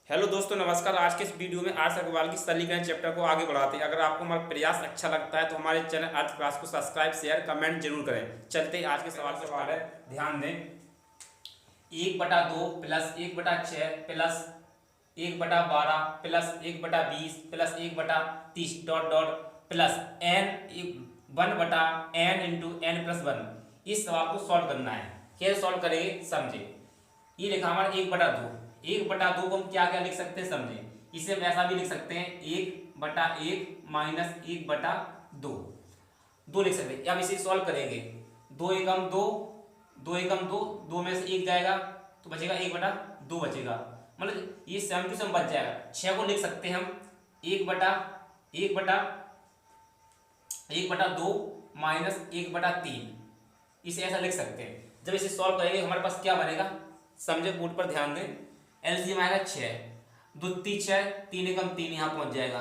Hello दोस्तों, नमस्कार। आज के इस वीडियो में आर्ट्स अग्रवाल की सरलीकरण चैप्टर को आगे बढ़ाते हैं। अगर आपको हमारा प्रयास अच्छा लगता है तो हमारे चैनल अर्थ क्लास को सब्सक्राइब, शेयर, कमेंट जरूर करें। चलते हैं आज के सवाल को। ध्यान दें। 1/2 plus 1/6 plus 1/12 plus 1/20 plus 1/30 dot dot plus n 1/n into n plus 1। इस सवाल को सॉल्व करना है। कैसे सॉल्व करेंगे समझे। ये लिखा हमारा 1/2। 1/2 को हम क्या क्या लिख सकते हैं समझे। इसे हम ऐसा भी लिख सकते हैं 1/1 माइनस 1/2 दो लिख सकते हैं। अब इसे सॉल्व करेंगे। 2 एकम 2, 2 एकम 2, 2 में से 1 जाएगा तो बचेगा 1/2 बचेगा। मतलब ये सम टू सम बच जाएगा। 6 को लिख सकते हैं हम 1/2 माइनस 1/3। इसे ऐसा लिख सकते हैं। जब इसे सॉल्व करेंगे हमारे पास क्या बनेगा समझे। बोर्ड पर ध्यान दें। एलसीएम आएगा 6, 2 3 6, 3 एकम 3 यहाँ पहुंच जाएगा।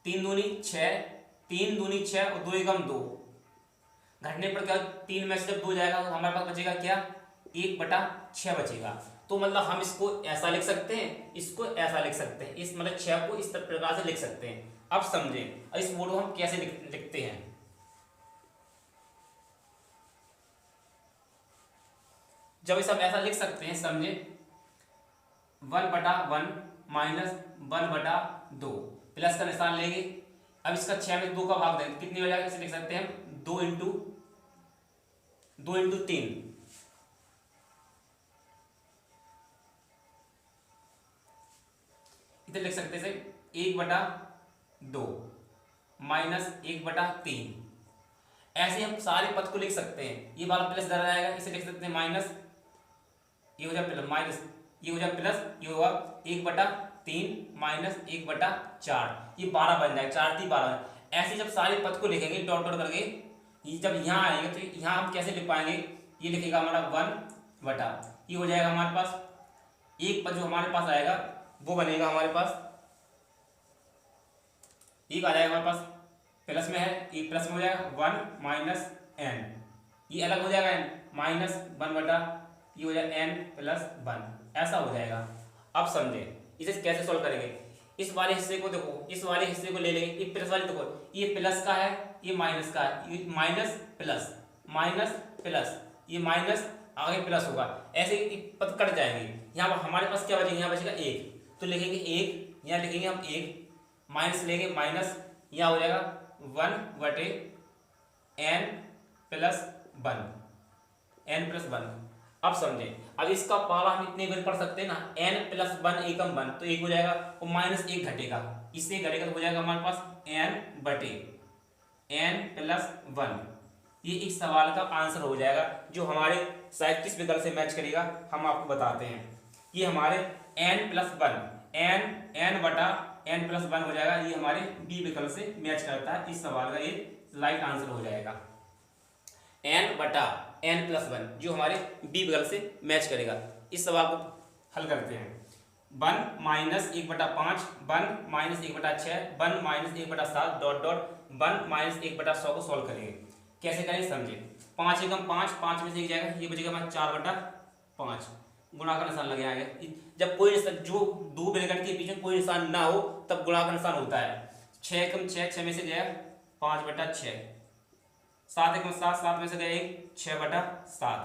3 दूनी 6, 3 दूनी 6 और 2 एकम 2। घटने पर क्या 3 में से जब 2 जाएगा तो हमारे पास बचेगा क्या 1/6 बचेगा। तो मतलब हम इसको ऐसा लिख सकते हैं, इसको ऐसा लिख सकते हैं। इस मतलब 6 को इस प्रकार से लिख सकते हैं। अब समझें इस बोर्ड को हम कैसे लिखते हैं। जब इसे हम ऐसा लिख सकते हैं समझे 1/1 माइनस 1/2 प्लस का निशान लेंगे। अब इसका 6 में 2 का भाग देंगे कितनी हो जाएगा। इसे लिख सकते हैं हम 2 इंटू 3। इसे लिख सकते हैं 1/2 माइनस 1/3। ऐसे हम सारे पद को लिख सकते हैं। ये वाला प्लस डर आएगा, इसे लिख सकते हैं माइनस, ये हो जाए प्लस, माइनस ये हो जाए प्लस, ये होगा 1/3 माइनस 1/4। ये 12 बन जाएगा। 4 3 12। ऐसे जब सारे पद को लिखेंगे डॉट डॉट करके, ये जब यहाँ आएंगे तो यहाँ हम कैसे लिख पाएंगे। ये लिखेगा हमारा 1 ये हो जाएगा हमारे पास एक पद जो हमारे पास आएगा वो बनेगा हमारे पास एक आ जाएगा हमारे पास प्लस में है, एक प्लस में हो जाएगा 1 माइनस n। ये अलग हो जाएगा n माइनस 1 ये हो जाएगा n प्लस 1। ऐसा हो जाएगा। अब समझे इसे कैसे सॉल्व करेंगे। इस वाले हिस्से को देखो, इस वाले हिस्से को ले लेंगे। ये प्लस वाले देखो, ये प्लस का है, ये माइनस का है। ये माइनस प्लस माइनस प्लस, ये माइनस आगे प्लस होगा। ऐसे पद कट जाएंगे। यहाँ पर हमारे पास क्या बचेगा, यहाँ बचेगा 1 तो लिखेंगे 1, यहाँ लिखेंगे हम 1 माइनस लेंगे माइनस, यहाँ हो जाएगा 1/n प्लस 1, n प्लस 1। अब समझे। अब इसका पाला हम इतने बार पढ़ सकते हैं ना, n प्लस 1 एकम 1 तो 1 हो जाएगा और माइनस 1 घटेगा, इससे घटेगा तो हो जाएगा हमारे पास n प्लस 1। ये इस सवाल का आंसर हो जाएगा जो हमारे शायद किस विकल्प से मैच करेगा हम आपको बताते हैं। ये हमारे n प्लस 1 n प्लस 1 हो जाएगा। ये हमारे बी विकल्प से मैच करता है। इस सवाल का ये राइट आंसर हो जाएगा n प्लस 1 जो हमारे बी विकल्प से मैच करेगा। इस सवाल को हल करते हैं। 1 minus 1/5 1 minus 1/6 1 minus 1/7 dot dot 1 minus 1/100 को सॉल्व करेंगे। कैसे करेंगे समझे। 5 एकम 5, 5 में से 1 जाएगा, ये बचेगा हमारा 4/5। गुणा का निशान लगे आएगा। जब कोई जो दो ब्रैकेट के बीच में कोई निशान ना हो तब गुणा का निशान होता है। 6 एकम 6, 6 में से गया 5/6। 7 एकम 7, 7 में से गया 1 6/7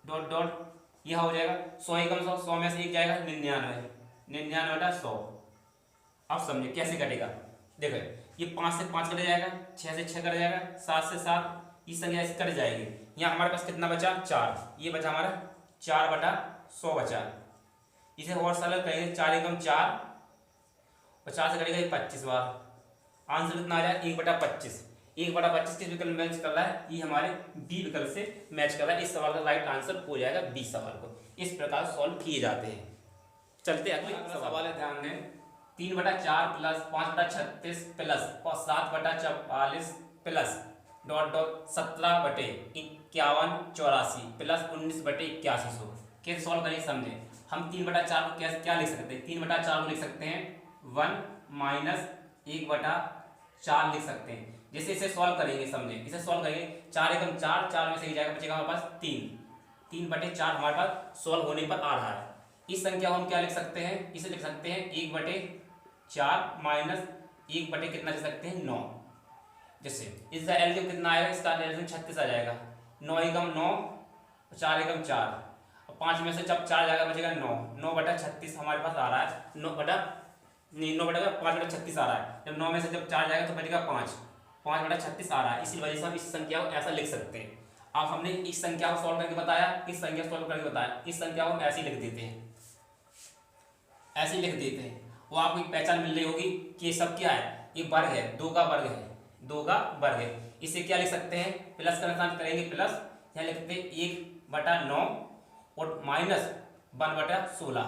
डॉट डॉट यह हो जाएगा 100 एकम 100, 100 में से 1 जाएगा 99/100। अब समझे कैसे कटेगा। देखो ये 5 से 5 कट जाएगा, 6 से 6 कट जाएगा, 7 से 7 इस संख्या से कट जाएगी। यहाँ हमारे पास कितना बचा 4, ये बचा हमारा 4/100 बचा। इसे और सरल करेंगे 4 एकम 4 और 4 से कटेगा 25 बार। आंसर कितना आ जाएगा 1/25। 1/25 किस विकल्प में मैच कर रहा है, ये हमारे बी विकल्प से मैच कर रहा है। इस सवाल का राइट आंसर हो जाएगा बी सवाल को। इस प्रकार सॉल्व किए जाते हैं। चलते अगले सवाल है, ध्यान दें। 3/4 plus 5/36 plus 7/44 plus dot dot 17/5184 plus 19/8100 कैसे सॉल्व करेंगे समझे। हम 3/4 को कैसे क्या लिख सकते हैं। 3/4 को लिख सकते हैं 1 माइनस 1/4 लिख सकते हैं। जैसे इसे सॉल्व करेंगे समझे। इसे सॉल्व करेंगे 4 एकम 4, 4 में से 1 जाएगा, बचेगा हमारे पास 3 3/4 हमारे पास सॉल्व होने पर आ रहा है। इस संख्या को हम क्या लिख सकते हैं, इसे लिख सकते हैं 1/4 माइनस 1 कितना लिख सकते हैं 9। जैसे इसका एलसीएम कितना आएगा, इसका एलसीएम 36 आ जाएगा। 9 एकम 9, 4 एकम 4, और 5 में से जब 4 जाएगा बचेगा 9। 9/36 हमारे पास आ रहा है, 5/36 आ रहा है। जब 9 में से जब 4 जाएगा तो बचेगा 5/36 आ रहा है। इसी वजह से हम इस संख्या को ऐसा लिख सकते हैं। अब हमने इस संख्या को सॉल्व करके बताया, इस संख्या को सॉल्व करके बताया, इस संख्या को हम ऐसे ही लिख देते हैं, ऐसे ही लिख देते हैं। वो आपको एक पहचान मिल रही होगी कि ये सब क्या है, ये वर्ग है, 2 का वर्ग है, 2 का वर्ग है। इसे क्या लिख सकते हैं, प्लस का निशान करेंगे, प्लस यहाँ लिखते हैं 1/9 और माइनस 1/16।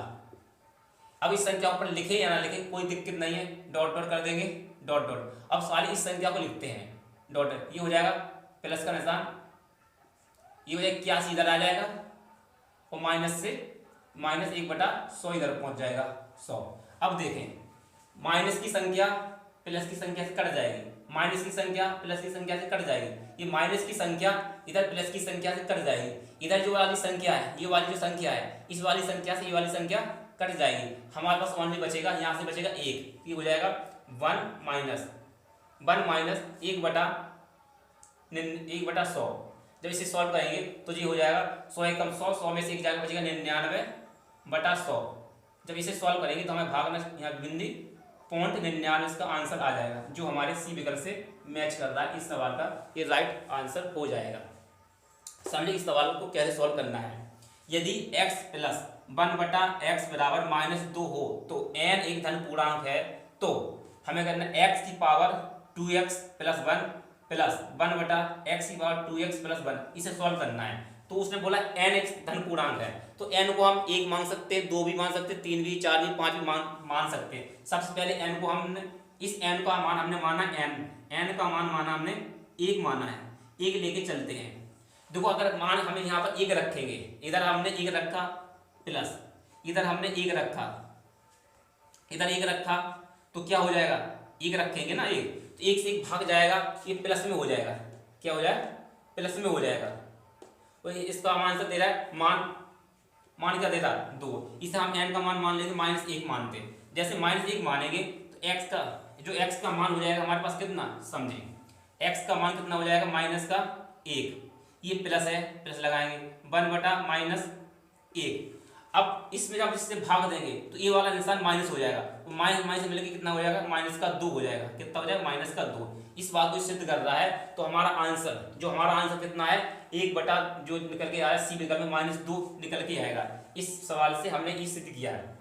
अब इस संख्या पर लिखे या ना लिखे कोई दिक्कत नहीं है, डॉट डॉट कर देंगे, डॉट डॉट। अब सारी इस संख्या को लिखते हैं, डॉट, ये हो जाएगा प्लस का निशान, ये हो जाएगा क्या सीधा आ जाएगा, और माइनस से माइनस 1/100 इधर पहुंच जाएगा 100। अब देखें माइनस की संख्या प्लस की संख्या से कट जाएगी, माइनस की संख्या प्लस की संख्या से कट जाएगी, ये माइनस की संख्या इधर प्लस की संख्या से कट जाएगी, इधर जो वाली संख्या है, ये वाली जो संख्या है, इस वाली संख्या से ये वाली संख्या कट जाएगी। हमारे पास ओनली बचेगा, यहाँ से बचेगा 1, ये हो जाएगा 1 माइनस 1/100। जब इसे सॉल्व करेंगे तो ये हो जाएगा 100 एकम 100, 100 में से 1 जाएगा बचेगा 99/100। जब इसे सॉल्व करेंगे तो हमें भागना यहाँ बिंदी 0.99 इसका आंसर आ जाएगा, जो हमारे सी विकल्प से मैच कर रहा है। इस सवाल का ये राइट आंसर हो जाएगा। समझिए इस सवाल को कैसे सॉल्व करना है। यदि x प्लस 1/x बराबर -2 हो तो n एक धन पूर्णांक है, तो हमें करना x की power 2x plus 1 plus 1/x की पावर 2x प्लस 1, इसे सॉल्व करना है। तो उसने बोला n एक धन पूर्णांक है, तो n को हम 1 मान सकते हैं, 2 भी मान सकते हैं, 3 भी, 4 भी, 5 भी मान सकते हैं। सबसे पहले n को हमने, इस n का मान हमने माना n का मान माना हमने 1 माना है, 1 लेके चलते हैं। देखो अगर मान हमें यहाँ पर 1 रखेंगे, इधर हमने 1 रखा प्लस इधर हमने 1 रखा, इधर 1 रखा, तो क्या हो जाएगा, 1 रखेंगे ना 1, तो 1 से 1 भाग जाएगा, ये प्लस में हो जाएगा, क्या हो जाएगा, प्लस में हो जाएगा। तो इसका आंसर दे रहा है मान क्या दे रहा है 2, इसे हम n का मान मान लेते -1 मानते। जैसे -1 मानेंगे तो x का जो x का मान हो जाएगा हमारे पास कितना, समझे x का मान कितना हो जाएगा -1, ये प्लस है, प्लस लगाएंगे 1/-1। अब इसमें जब इससे भाग देंगे तो ये वाला निशान माइनस हो जाएगा, तो माइनस माइनस से मिलकर कितना हो जाएगा, -2 हो जाएगा। कितना हो जाएगा, -2। इस बात को सिद्ध कर रहा है। तो हमारा आंसर, जो हमारा आंसर कितना है, 1 जो निकल के आया सी विकल्प में -2 निकल के आएगा। इस सवाल से हमने ये सिद्ध किया है,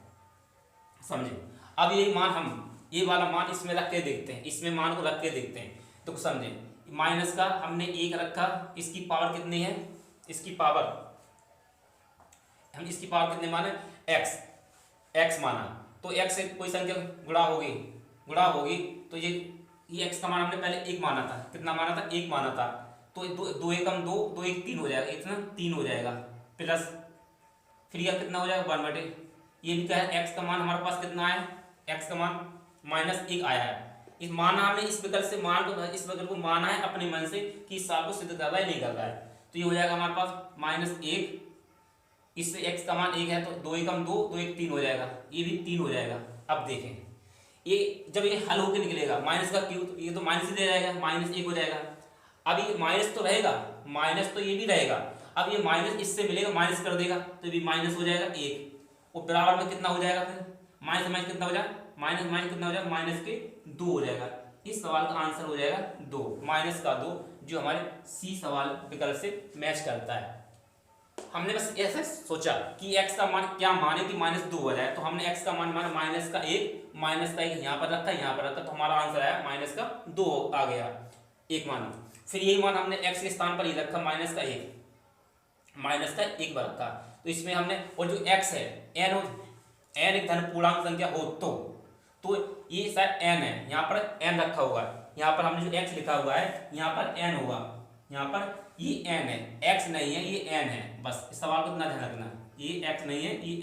समझे। अब ये मान हम ये वाला मान इसमें रख के देखते हैं, इसमें मान को रख के देखते हैं, तो समझे माइनस का हमने 1 रखा, इसकी पावर कितनी है, इसकी पावर हम इसकी पावर कितने माने, x माना, तो x से कोई संख्या गुणा होगी तो ये x का मान हमने पहले 1 माना था, कितना माना था, 1 माना था, तो 2 एकम 2, 2 1 3 हो जाएगा, इतना 3 हो जाएगा, प्लस फिर यह कितना हो जाएगा 1/, ये भी क्या है, x का मान हमारे पास कितना है, x का मान -1 आया है। इस माना हमने इस विकल्प से इस विकल्प को माना है अपने मन से कि इस साल को सिद्ध कर रहा है नहीं कर रहा है। तो ये हो जाएगा हमारे पास -1, इससे x का मान 1 है तो 2 एकम 2, 2 1 3 हो जाएगा, ये भी 3 हो जाएगा। अब देखें ये जब ये हल होकर निकलेगा माइनस का क्यूब, तो ये तो माइनस ही दे जाएगा, -1 हो जाएगा। अब ये माइनस तो रहेगा, माइनस तो ये भी रहेगा, अब ये माइनस इससे मिलेगा, माइनस कर देगा तो भी माइनस हो जाएगा 1, और बराबर में कितना हो जाएगा, फिर माइनस माइनस कितना हो जाएगा, माइनस माइनस कितना हो जाएगा, -2 हो जाएगा। इस सवाल का आंसर हो जाएगा 2, -2, जो हमारे सी सवाल विकल्प से मैच करता है। हमने बस ऐसा सोचा कि x का मान क्या माने कि -2 हो जाए, तो हमने x का मान माना -1 यहाँ पर रखा, तो हमारा आंसर आया -2 आ गया, 1 माना। फिर यही मान हमने x के स्थान पर ही रखा, -1 पर रखा, तो इसमें हमने, और जो x है n एक धन पूर्णांक संख्या हो तो ये शायद n है, यहाँ पर n रखा हुआ है, यहाँ पर हमने जो x लिखा हुआ है यहाँ पर n होगा, यहाँ पर ये n है, x नहीं है, ये n है। बस इस सवाल को इतना ध्यान रखना, ये x नहीं है, ये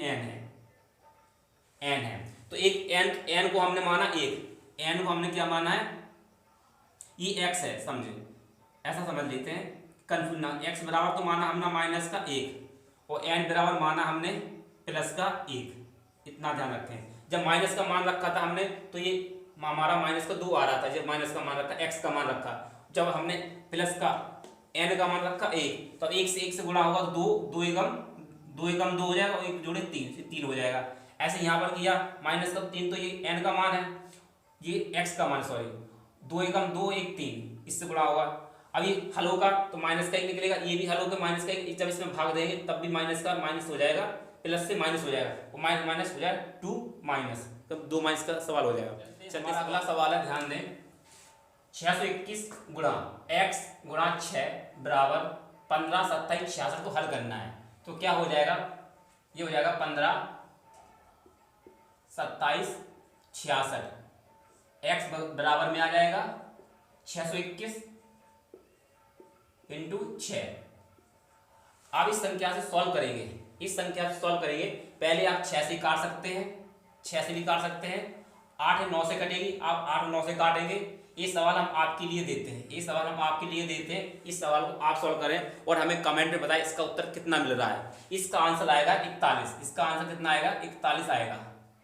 n है। तो एक n को हमने माना 1, n को हमने क्या माना है, ये x है, समझे, ऐसा समझ लेते हैं, कंफ्यूज ना। x बराबर तो माना हमने -1 और n बराबर माना हमने प्लस का 1, इतना ध्यान रखें। जब माइनस का मान रखा था हमने तो ये हमारा माइनस का 2 आ रहा था, जब माइनस का मान रखा x का मान रखा, जब हमने प्लस का n का मान रखा 1, तो 1 से गुणा होगा तो 2 एकम 2 हो जाएगा और 1 जोड़े 3 हो जाएगा। ऐसे यहाँ पर किया माइनस का 3, तो ये n का मान है, ये x का मान, सॉरी 2 एकम 2 1 3, इससे गुणा होगा। अब ये हल होगा तो माइनस का 1 निकलेगा, ये भी हल होगा माइनस का 1, जब इसमें भाग देंगे तब भी माइनस का माइनस हो जाएगा, प्लस से माइनस हो जाएगा, और माइनस हो जाएगा 2 माइनस, तब 2 माइनस का सवाल हो जाएगा। चलिए अगला सवाल है, ध्यान दें। 621 गुणा x गुणा 6 बराबर 15 27 66 को हल करना है, तो क्या हो जाएगा, ये हो जाएगा 15 27 66, x बराबर में आ जाएगा 621 इंटू 6। आप इस संख्या से सॉल्व करेंगे, इस संख्या से सॉल्व करेंगे, पहले आप 6 से काट सकते हैं, 6 से भी काट सकते हैं, 8 9 से कटेगी, आप 8 9 से काटेंगे। ये सवाल हम आपके लिए देते हैं, ये सवाल हम आपके लिए देते हैं, इस सवाल को आप सॉल्व करें और हमें कमेंट में बताएं इसका उत्तर कितना मिल रहा है। इसका आंसर आएगा 41, इसका आंसर कितना आएगा, 41 आएगा,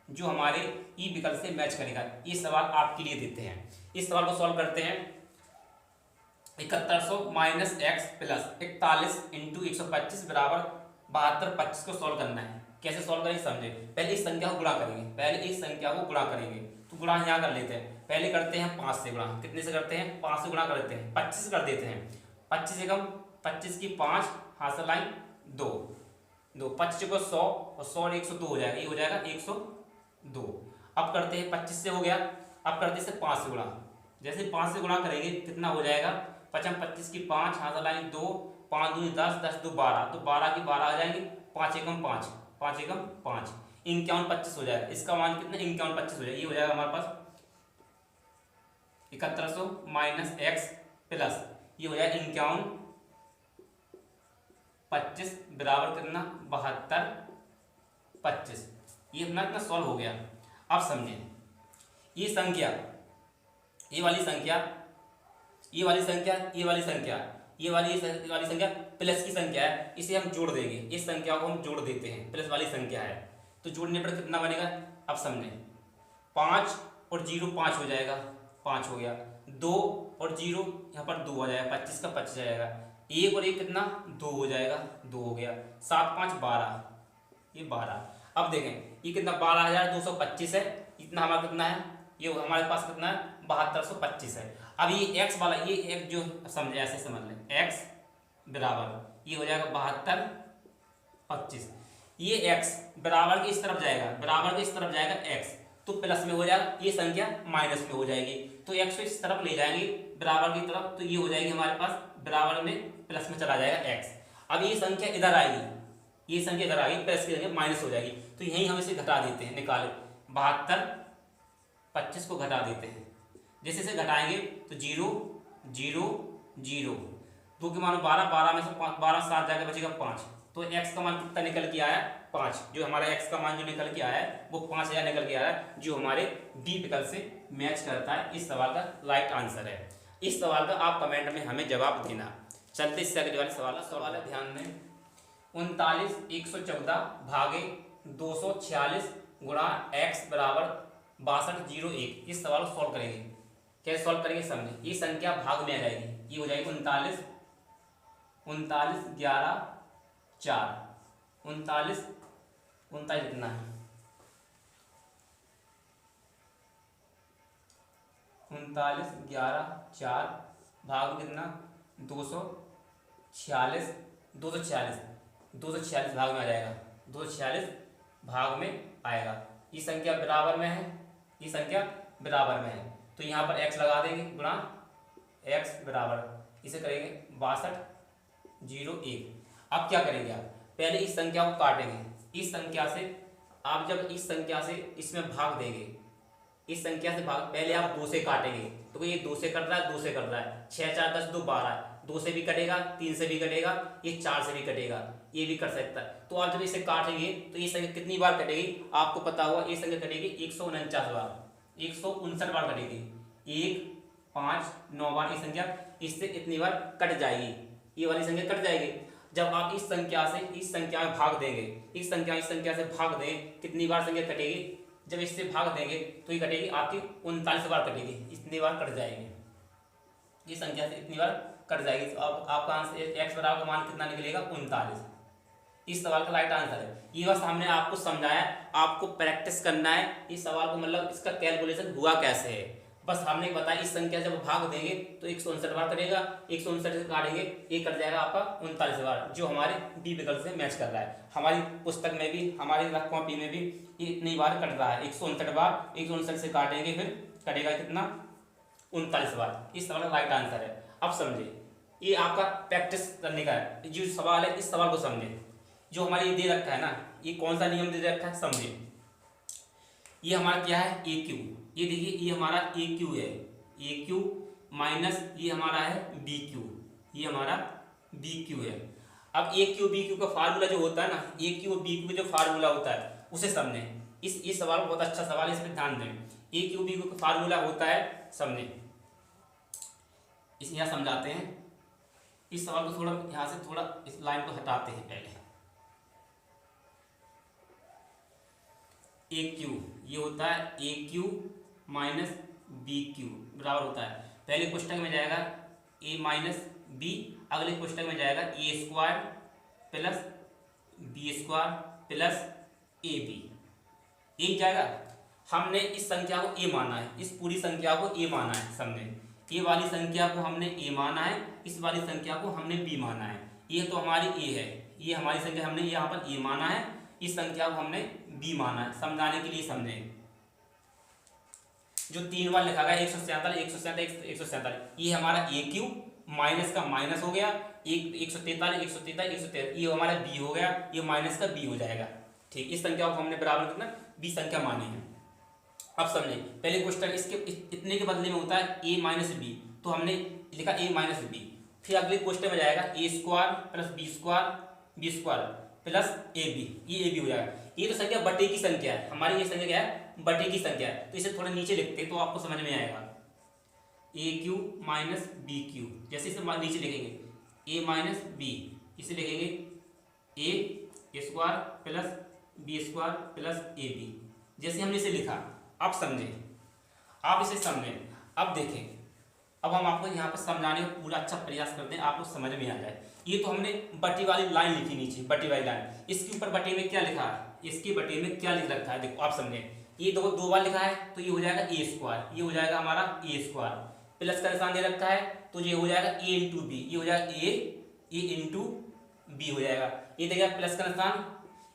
जो हमारे ई विकल्प से मैच करेगा। ये सवाल आपके लिए देते हैं। इस सवाल को सॉल्व करते हैं। 7100 माइनस एक्स प्लस 41 इंटू 125 बराबर 72 25 को सॉल्व करना है। कैसे सॉल्व करेंगे समझे, पहले इस संख्या को गुणा करेंगे, पहले इस संख्या को गुणा करेंगे, तो गुणा यहाँ कर लेते हैं। पहले करते हैं 5 से गुणा, कितने से करते हैं, 5 से गुणा कर देते हैं, 25 कर देते हैं, 25 एकम 25 की 5 हासिल लाइन 2 2, 25 को 100 और 100 और 102 हो जाएगा, ये हो जाएगा 102। अब करते हैं 25 से हो गया, अब करते हैं 5 से गुणा, जैसे 5 से गुणा करेंगे कितना हो जाएगा, 25 की 5 हासिल लाइन 2, 5 दूनी 10 10 2 12, तो 12 की 12 आ जाएंगे, 5 एकम 5 5 एकम 5, 51 25 हो जाएगा। इसका मान कितना, 51 25 हो जाएगा, ये हो जाएगा हमारे पास 7100 माइनस एक्स प्लस ये हो जाएगा 51 25 बराबर कितना 72 25। ये अपना इतना सॉल्व हो गया। अब समझें, ये संख्या, ये वाली संख्या, ये वाली संख्या, ये वाली संख्या, ये वाली संख्या प्लस की संख्या है, इसे हम जोड़ देंगे, इस संख्या को हम जोड़ देते हैं, प्लस वाली संख्या है, तो जोड़ने पर कितना बनेगा। अब समझें, 5 और 0 5 हो जाएगा, 5 हो गया, 2 और 0 यहाँ पर 2 आ जाएगा, 25 का 25 जाएगा, 1 और 1 कितना 2 हो जाएगा, 2 हो गया, 7 5 12, ये 12। अब देखें ये कितना 12225 है, इतना हमारा कितना है, ये हमारे पास कितना है 7225 है। अब ये x वाला, ये एक जो समझे ऐसे समझ लें, x बराबर ये हो जाएगा 72 25, ये x बराबर के इस तरफ जाएगा, बराबर के इस तरफ जाएगा x, तो प्लस में हो जाएगा, ये संख्या माइनस में हो जाएगी, तो x को इस तरफ ले जाएंगे बराबर की तरफ, तो ये हो जाएगी हमारे पास बराबर में प्लस में चला जाएगा x। अब ये संख्या इधर आएगी, ये संख्या इधर आएगी, प्लस की जगह माइनस हो जाएगी, तो यहीं हम इसे घटा देते हैं, निकाले 72 25 को घटा देते हैं, जैसे इसे घटाएंगे तो 0 0 0, 2 के मान 12, 12 में से 12 7 जाकर बचेगा 5, तो x का मान कितना निकल के आया 5, जो हमारा x का मान जो निकल के आया है वो 5000 निकल के आया है, जो हमारे डी विकल्प से मैच करता है। इस सवाल का राइट आंसर है। इस सवाल का आप कमेंट में हमें जवाब देना। चलते इससे अगले वाले सवाल है, ध्यान दें। 39 114 भागे 246 गुणा x बराबर 62 01, इस सवाल को सॉल्व करेंगे। कैसे सॉल्व करेंगे समझे, ये संख्या भाग में आ जाएगी, ये हो जाएगी 39 39 11 4, 39 39 कितना है 39 11 4 भाग कितना 246 246 भाग में आ जाएगा, 246 भाग में आएगा। ये संख्या बराबर में है, ये संख्या बराबर में है, तो यहाँ पर x लगा देंगे गुणा x बराबर, इसे करेंगे 62 01। अब क्या करेंगे आप, पहले इस संख्या को काटेंगे, इस संख्या से आप जब इस संख्या से इसमें भाग देंगे, इस संख्या से भाग, पहले आप 2 से काटेंगे, तो ये 2 से कट रहा है, 2 से कट रहा है, 6 4 10 2 12, 2 से भी कटेगा, 3 से भी कटेगा, ये 4 से भी कटेगा, ये भी कर सकता है। तो आप जब इसे काटेंगे तो ये संख्या कितनी बार कटेगी, आपको पता होगा, ये संख्या कटेगी 149 बार, 159 बार कटेगी, 1 5 9 बार, ये संख्या इससे इतनी बार कट जाएगी, ये वाली संख्या कट जाएगी। जब आप इस संख्या से इस संख्या में भाग देंगे, इस संख्या से भाग देंगे, कितनी बार संख्या कटेगी, जब इससे भाग देंगे तो ये कटेगी आपकी 39 बार कटेगी, इतनी बार कट जाएगी, ये संख्या से इतनी बार कट जाएगी। तो अब आपका आंसर x बराबर मान कितना निकलेगा 39। इस सवाल का राइट आंसर है। ये बस हमने आपको समझाया, आपको प्रैक्टिस करना है इस सवाल को, मतलब इसका कैलकुलेशन हुआ कैसे है। बस हमने बताया इस संख्या जब भाग देंगे तो 159 बार करेगा, 159 से काटेंगे ये कट जाएगा आपका 39 बार, जो हमारे बी विकल्प से मैच कर रहा है। हमारी पुस्तक में भी, हमारी कॉपी में भी ये इतनी बार कट रहा है 159 बार, 159 से काटेंगे फिर कटेगा कितना 39 बार। इस सवाल का राइट आंसर है। अब समझे, ये आपका प्रैक्टिस करने का है, जो सवाल है इस सवाल को समझे। जो हमारे ये दे रखा है ना, ये कौन सा नियम दे रखा है समझे। ये हमारा क्या है ए क्यू, ये देखिए ये हमारा ए क्यू है, ए क्यू माइनस ये हमारा है बी क्यू, ये हमारा बी क्यू है। अब ए क्यू बी क्यू का फार्मूला जो होता है ना, ए क्यू बी क्यू जो फार्मूला होता है उसे समझे। इस सवाल बहुत अच्छा सवाल है, इस पर ध्यान दें। ए क्यू बी क्यू का फार्मूला होता है, समझे, इस यहाँ समझाते हैं। इस सवाल को थोड़ा यहाँ से थोड़ा इस लाइन को हटाते हैं पहले। ए क्यू ये होता है ए क्यू माइनस बी क्यू बराबर होता है, पहले कोष्टक में जाएगा ए माइनस बी, अगले कोष्टक में जाएगा a square plus b square plus a b. एक जाएगा, हमने इस संख्या को ए माना है, इस पूरी संख्या को ए माना है, समझे। ये वाली संख्या को हमने ए माना है, इस वाली संख्या को हमने बी माना है। ये तो हमारी ए है, ये हमारी संख्या हमने यहाँ पर ए माना है, इस संख्या को हमने बी माना है। समझाने के लिए समझे, जो 3 बार लिखा गया 147 147 147, ये हमारा ए क्यू माइनस का माइनस हो गया, 143 143 143, ये हमारा बी हो गया, ये माइनस का बी हो जाएगा। ठीक, इस संख्या को हमने बराबर कितना बी संख्या मानी है। अब समझे, पहले क्वेश्चन इसके इतने के बदले में होता है ए माइनस बी, तो हमने लिखा ए माइनस बी। फिर अगले क्वेश्चन में जाएगा a square plus b square plus a b, ये ए बी हो जाएगा। ये तो संख्या बटे की संख्या है, हमारी ये संख्या क्या है बटे की संख्या है, तो इसे थोड़ा नीचे लिखते हैं तो आपको समझ में आएगा। A q minus b q, जैसे इसे नीचे लिखेंगे ए माइनस बी, इसे लिखेंगे a square plus b square plus a b, जैसे हमने इसे लिखा। अब समझे, आप इसे समझें। अब देखें, अब हम आपको यहाँ पर समझाने का पूरा अच्छा प्रयास करते हैं, आपको समझ में आ जाए। ये तो हमने बटी वाली लाइन लिखी नीचे, बटी वाली लाइन, इसके ऊपर बटे में क्या लिखा है, इसके बटे में क्या लिख रखा है, देखो आप समझें। ये दो बार लिखा है तो ये हो जाएगा ए स्क्वायर, ये हो जाएगा हमारा ए स्क्वायर, प्लस का निशान दे रखा है तो ये हो जाएगा ए इंटू बी, ये हो जाएगा ए इंटू बी हो जाएगा। ये देखिए प्लस का निशान,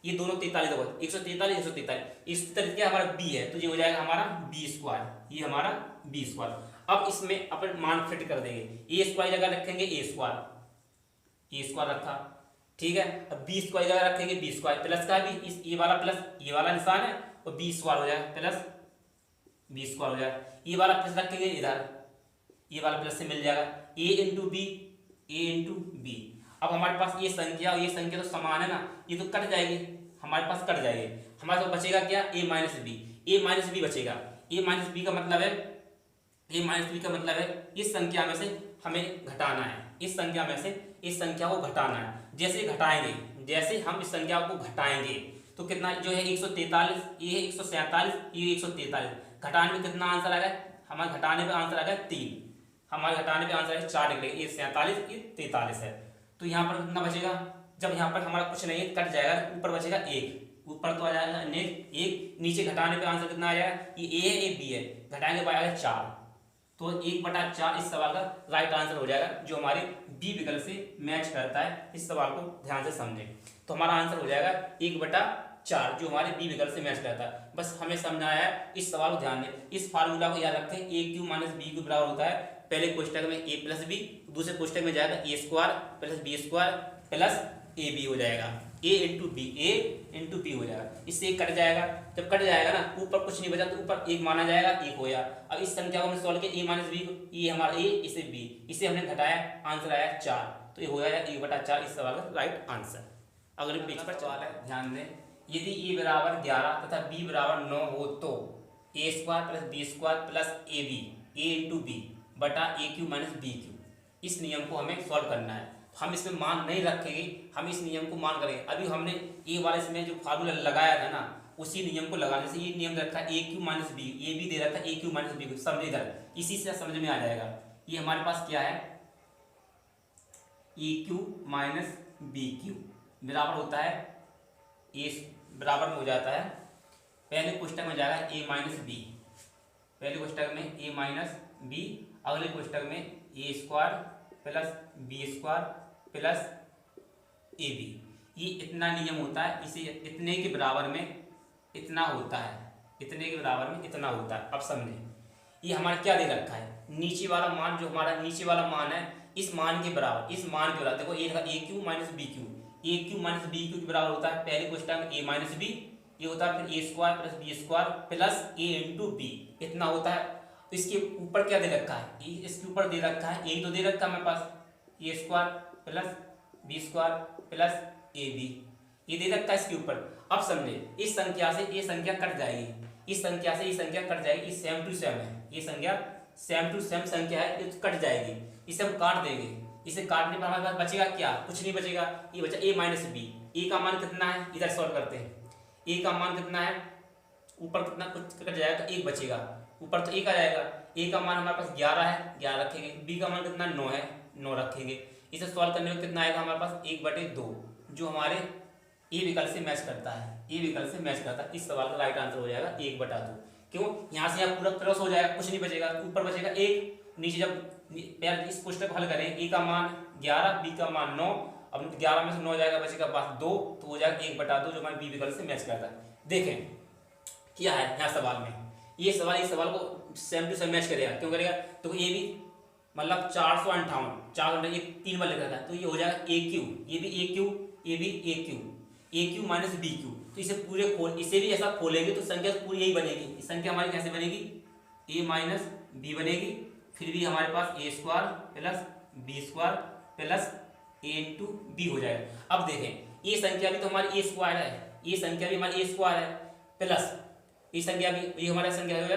ये दोनों 43 होगा, 143 143, इस तरीके हमारा बी है तो ये हो जाएगा हमारा बी स्क्वायर, ये हमारा बी स्क्वायर। अब इसमें अपन मान फिट कर देंगे, ए स्क्वायर जगह रखेंगे ए स्क्वायर रखा, ठीक है। अब बी स्क्वायर जगह रखेंगे बी स्क्वायर, प्लस का भी इस ये वाला प्लस ये वाला निशान है और बी स्क्वायर हो जाएगा प्लस बी स्क्वायर हो जाएगा। ये वाला प्लस रखेंगे इधर, ये वाला प्लस से मिल जाएगा ए इंटू बी। अब हमारे पास ये संख्या और ये संख्या तो समान है ना, ये तो कट जाएगी, हमारे पास कट जाएगी। हमारे पास बचेगा क्या ए माइनस बी बचेगा। ए माइनस बी का मतलब है इस संख्या में से हमें घटाना है, इस संख्या में से इस संख्या को घटाना है। जैसे हम इस संख्या को घटाएंगे तो कितना जो है 143, ये है 147, ये 143, घटाने में कितना आंसर आ गया, हमारे घटाने पे आंसर आ गया 3, हमारे घटाने पे आंसर है 4 निकलेगा, ये 47 ये 43 है। तो यहाँ पर कितना बचेगा, जब यहाँ पर हमारा कुछ नहीं है कट जाएगा, ऊपर बचेगा 1, ऊपर तो आ जाएगा एक, नीचे घटाने पे आंसर कितना आ जाएगा, ये ए है ये बी है, घटाएंगे पे आएगा 4, तो 1/4 इस सवाल का राइट आंसर हो जाएगा, जो हमारे बी विकल्प से मैच करता है। इस सवाल को ध्यान से समझें तो हमारा आंसर हो जाएगा 1/4, जो हमारे बी विकल्प से मैच करता है। बस हमें समझाया है, इस सवाल को ध्यान दें, इस फार्मूला को याद रखें, ए क्यू माइनस बी क्यू बराबर होता है, पहले कोष्टक में ए प्लस बी, दूसरे कोष्टक में जाएगा a square plus b square plus a b हो जाएगा, ए इंटू बी हो जाएगा। इससे एक कट जाएगा, जब कट जाएगा ना ऊपर कुछ नहीं बचा तो ऊपर 1 माना जाएगा, 1 हो गया। अब इस संख्या को हमने सॉल्व किया, ए माइनस बी, ये हमारा ए, इसे बी, इसे हमने घटाया, आंसर आया 4, तो ये हो जाएगा 1/4 इस सवाल का राइट आंसर। अगले पेज पर सवाल है, ध्यान दें, यदि ए बराबर 11 तथा बी बराबर 9 हो तो a square plus b square plus a b, a into b बटा a q minus b q, इस नियम को हमें सॉल्व करना है। हम इसमें मान नहीं रखेंगे, हम इस नियम को मान करेंगे। अभी हमने ए वाले इसमें जो फार्मूला लगाया था ना, उसी नियम को लगाने से ये नियम रखा है ए क्यू माइनस बी, ये भी दे रखा है ए क्यू माइनस बी को, समझे इधर, इसी से समझ में आ जाएगा। ये हमारे पास क्या है, ए क्यू माइनस बी क्यू बराबर होता है ए, बराबर में हो जाता है, पहले पुस्तक में जाएगा ए माइनस बी, पहले पुस्तक में ए माइनस बी, अगले पुस्तक में a square plus b square plus a b. ये इतना नियम होता है, इसे इतने के बराबर में इतना होता है, इतने के बराबर में इतना होता है। अब समझे, ये हमारा क्या दे रखा है, नीचे वाला मान, जो हमारा नीचे वाला मान है इस मान के बराबर, इस मान के बराबर, देखो ए क्यू माइनस बी क्यू, ए क्यू माइनस बी क्यू के बराबर होता है पहले क्वेश्चन में ए माइनस बी, ये होता है फिर a square plus b square plus a into b, इतना होता है। तो इसके ऊपर क्या दे रखा है, इसके ऊपर दे रखा है ए, तो दे रखा है मेरे पास a square plus b square plus a b, ये दे रखा है इसके ऊपर। अब समझे, इस संख्या से ये संख्या कट जाएगी, इस संख्या से ये संख्या कट जाएगी, ये सेम टू सेम है, ये संख्या सेम टू सेम संख्या है, ये कट जाएगी, इसे हम काट देंगे। इसे काटने पर हमारे पास बचेगा क्या, कुछ नहीं बचेगा, ये बचा ए माइनस बी। ए का मान कितना है, इधर सॉल्व करते हैं, ए का मान कितना है, ऊपर कितना कुछ कट जाएगा तो एक बचेगा, ऊपर तो एक आ जाएगा। ए का मान हमारे पास 11 है, 11 रखेंगे, बी का मान कितना 9 है, 9 रखेंगे। इसे सॉल्व करने में कितना आएगा हमारे पास 1/2, जो हमारे ए विकल्प से मैच करता है, ए विकल्प से मैच करता है। इस सवाल का राइट आंसर हो जाएगा 1/2। क्यों, यहाँ से यहाँ पूरा क्रॉस हो जाएगा, कुछ नहीं बचेगा, ऊपर बचेगा 1, नीचे जब इस पुस्तक को हल करें, ए का मान 11, बी का मान 9, अब 11 में से 9 जाएगा, बचेगा बस 2, तो हो जाएगा 1/2, जो हमारे बी विकल्प से मैच करता है। देखें क्या है यहाँ सवाल में, ये सवाल इस सवाल को सेम टू सेम मैच करेगा, क्यों करेगा, तो ये भी मतलब 458 ये 3 बार लिखा था, तो ये हो जाएगा ए क्यू, ये भी ए क्यू, ये भी ए क्यू, ए क्यू माइनस बी क्यू। तो इसे पूरे खोल, इसे भी ऐसा खोलेंगे तो संख्या पूरी यही बनेगी। संख्या हमारी कैसे बनेगी, ए माइनस बी बनेगी, फिर भी हमारे पास a square plus b square plus a into b हो जाएगा। अब देखें, ये संख्या भी तो हमारी ए स्क्वायर है, ये संख्या भी हमारी ए स्क्वायर है, प्लस ये संख्या भी, ये हमारा संख्या हो जाएगा,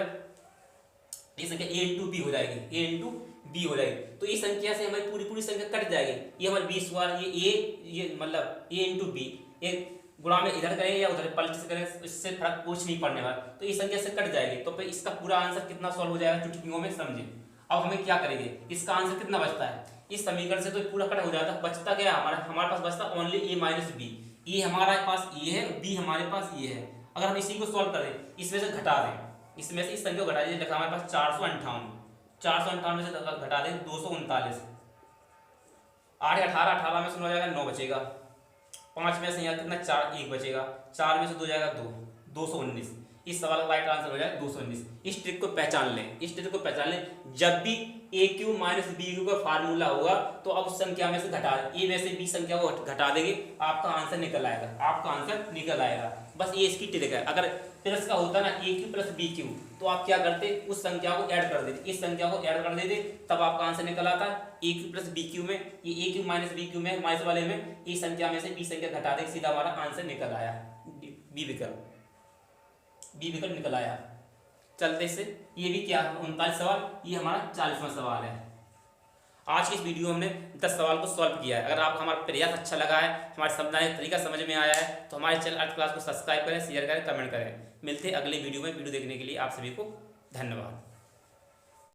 ये संख्या ए इंटू बी हो जाएगी, ए इंटू बी हो जाएगी। तो इस संख्या से हमारी पूरी संख्या कट जाएगी, ये हमारी बी स्क्वायर, ये मतलब ए इंटू बी, एक गुणा में इधर करें या उधर पलट से करें, इससे फर्क कुछ नहीं पड़ने वाला, तो इस संख्या से कट जाएगी। तो फिर इसका पूरा आंसर कितना सॉल्व हो जाएगा चुटकियों में, समझे। अब हमें क्या करेंगे, इसका आंसर कितना बचता है, इस समीकरण से तो पूरा कट हो जाता है, बचता क्या है हमारे पास बचता ओनली ए माइनस बी। ए हमारे पास ये है, बी हमारे पास ये है। अगर हम इसी को सॉल्व करें, इसमें से घटा दें, इसमें से इस संख्या को घटा दीजिए, देखा हमारे पास 458 में से घटा दें 239, 8 18, 18 में से 9 जाएगा 9 बचेगा, 5 में से यहाँ कितना 4 1 बचेगा, 4 में से 2 जाएगा 2, 219। इस सवाल का राइट आंसर हो जाएगा 219। इस ट्रिक को पहचान लें, इस ट्रिक को पहचान लें, जब भी ए क्यू माइनस बी क्यू का फार्मूला होगा तो अब उस संख्या में से घटा, ए में से बी संख्या को घटा देंगे, आपका आंसर निकल आएगा, आपका आंसर निकल आएगा। बस ये इसकी ट्रिक है। अगर प्लस का होता ना ए क्यू प्लस बी क्यू, तो आप क्या करते, उस संख्या को ऐड कर देते, इस संख्या को ऐड कर देते, तब आपका आंसर निकल आता ए क्यू प्लस बी क्यू में, ये ए क्यू माइनस बी क्यू में, माइनस वाले में ए संख्या में से बी संख्या घटा दे, सीधा हमारा आंसर निकल आया, बी विकल्प निकल आया। चलते से ये भी क्या 39 सवाल, ये हमारा 40वां सवाल है। आज की इस वीडियो में हमने 10 सवाल को सॉल्व किया है। अगर आपको हमारा प्रयास अच्छा लगा है, हमारे समझाने का तरीका समझ में आया है, तो हमारे चैनल अर्थ क्लास को सब्सक्राइब करें, शेयर करें, कमेंट करें। मिलते हैं अगले वीडियो में। वीडियो देखने के लिए आप सभी को धन्यवाद।